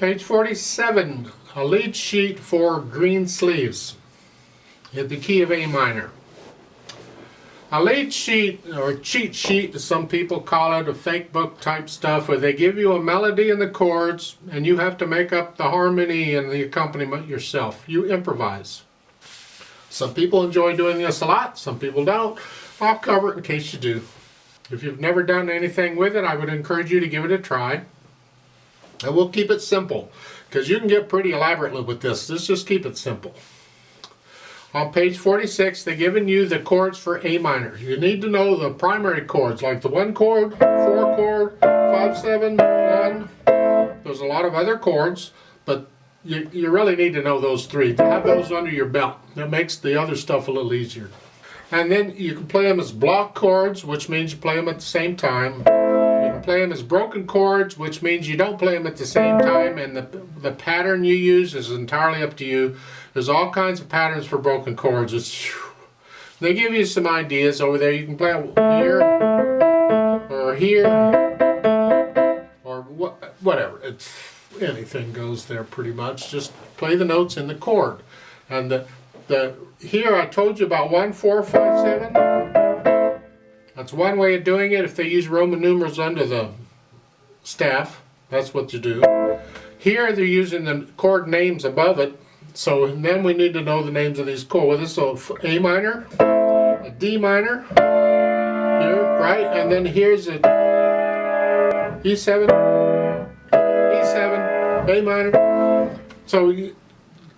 Page 47, a lead sheet for Greensleeves in the key of A minor. A lead sheet, or cheat sheet as some people call it, a fake book type stuff, where they give you a melody and the chords and you have to make up the harmony and the accompaniment yourself. You improvise. Some people enjoy doing this a lot, some people don't. I'll cover it in case you do. If you've never done anything with it, I would encourage you to give it a try. And we'll keep it simple, because you can get pretty elaborate with this. Let's just keep it simple. On page 46, they've given you the chords for A minor. You need to know the primary chords, like the 1 chord, 4 chord, 5, 7, 1. There's a lot of other chords, but you really need to know those 3. To have those under your belt, that makes the other stuff a little easier. And then you can play them as block chords, which means you play them at the same time. You can play them as broken chords, which means you don't play them at the same time, and the pattern you use is entirely up to you. There's all kinds of patterns for broken chords. They give you some ideas over there. You can play it here, or here, or whatever. It's anything goes there pretty much. Just play the notes in the chord. And here I told you about 1, 4, 5, 7. That's one way of doing it. If they use Roman numerals under the staff, that's what you do. Here they're using the chord names above it. So then we need to know the names of these chords. So A minor, a D minor, here, right? And then here's a E7, E7, A minor. So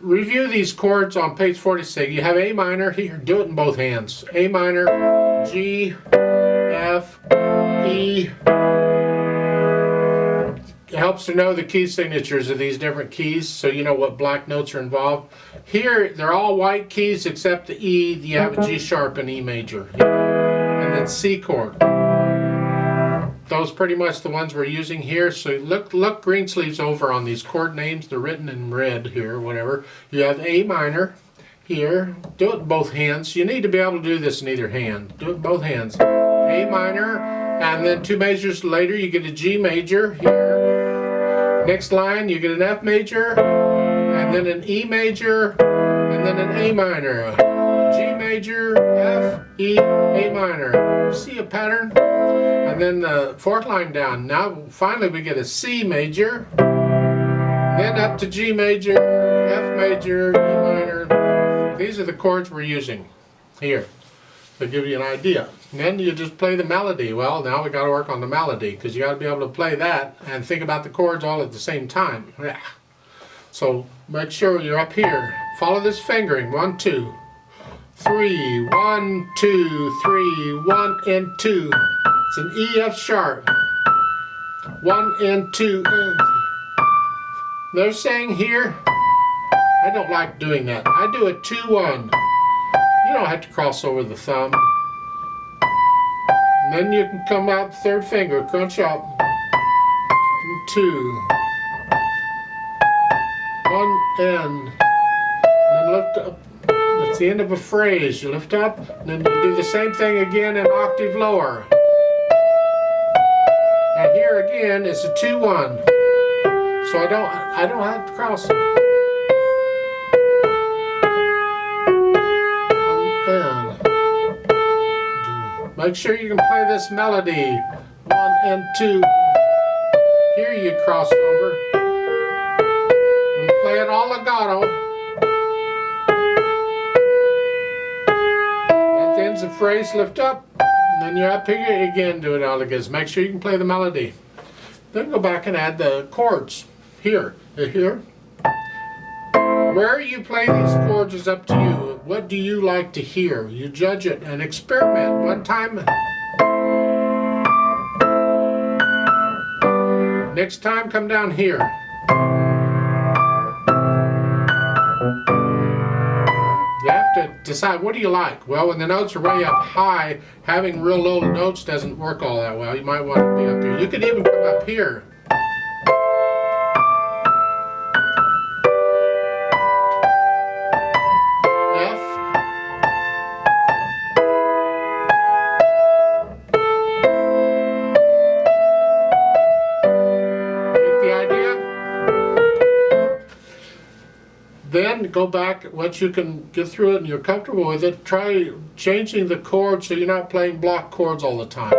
review these chords on page 46. You have A minor here. Do it in both hands. A minor, G, F, E. It helps to know the key signatures of these different keys, so you know what black notes are involved. Here, they're all white keys except the E. You have a G sharp and E major. And then C chord. Those pretty much the ones we're using here. So look Greensleeves over on these chord names. They're written in red here, whatever. You have A minor here. Do it in both hands. You need to be able to do this in either hand. Do it in both hands. A minor, and then 2 measures later you get a G major here. Next line you get an F major, and then an E major, and then an A minor. G major, F, E, A minor. See a pattern? And then the 4th line down. Now finally we get a C major, then up to G major, F major, E minor. These are the chords we're using here to give you an idea. And then you just play the melody. Well, now we got to work on the melody, because you got to be able to play that and think about the chords all at the same time. Yeah. So make sure you're up here. Follow this fingering. 1, 2, 3, 1, 2, 3, 1 and 2. It's an E, F sharp. 1 and 2. They're saying here, I don't like doing that. I do a 2, 1. You don't have to cross over the thumb. And then you can come out the 3rd finger, crunch up. 2. 1 and then lift up. That's the end of a phrase. You lift up, and then you do the same thing again an octave lower. And here again is a 2, 1. So I don't have to cross it. Make sure you can play this melody. 1 and 2. Here you cross over. And play it all legato. At the ends of the phrase, lift up. And then you're up here again, do it all again. Make sure you can play the melody. Then go back and add the chords. Here. Here. Where you play these chords is up to you. What do you like to hear? You judge it and experiment one time. Next time, come down here. You have to decide, what do you like? Well, when the notes are way up high, having real low notes doesn't work all that well. You might want to be up here. You could even come up here. Then go back, once you can get through it and you're comfortable with it, try changing the chords so you're not playing block chords all the time.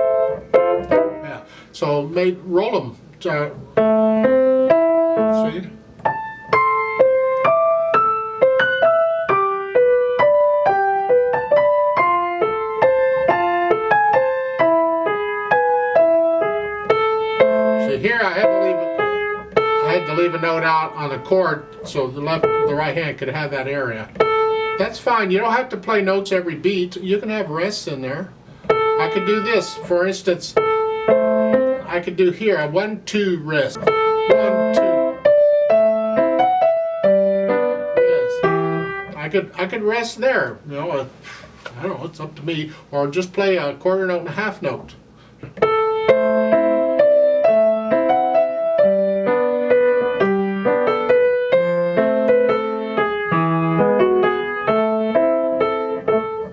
Yeah. So roll them. See? See, here I had to leave a note out on a chord so the right hand could have that area. That's fine. You don't have to play notes every beat. You can have rests in there. I could do this, for instance. I could do here a 1-2 rest. 1-2. Yes. I could rest there. You know, I don't know. It's up to me. Or just play a quarter note and a half note.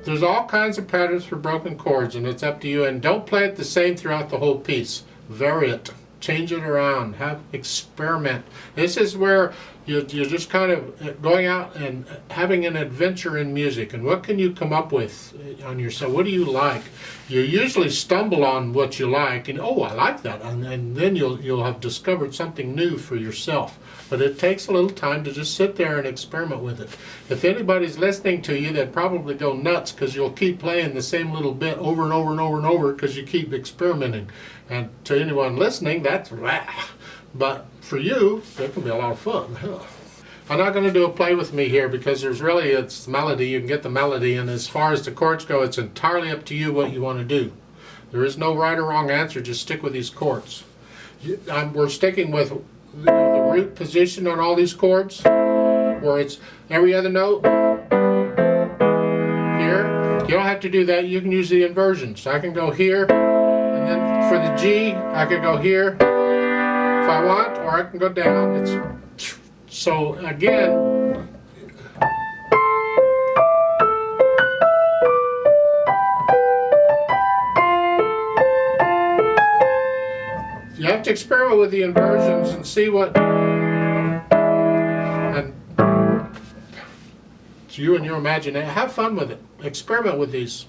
There's all kinds of patterns for broken chords, and it's up to you. And don't play it the same throughout the whole piece. Vary it, change it around, experiment. This is where you're just kind of going out and having an adventure in music. And what can you come up with on yourself? What do you like? You usually stumble on what you like, and oh, I like that, and then you'll have discovered something new for yourself. But it takes a little time to just sit there and experiment with it. If anybody's listening to you, they'd probably go nuts because you'll keep playing the same little bit over and over and over and over because you keep experimenting. And to anyone listening, that's rah. But for you, it can be a lot of fun. I'm not going to do a play with me here because it's melody. You can get the melody, and as far as the chords go, it's entirely up to you what you want to do. There is no right or wrong answer. Just stick with these chords. We're sticking with the root position on all these chords, where it's every other note. Here, you don't have to do that. You can use the inversions. So I can go here, and then for the G, I could go here if I want, or I can go down. So again, you have to experiment with the inversions and see what, and it's you and your imagination. Have fun with it. Experiment with these.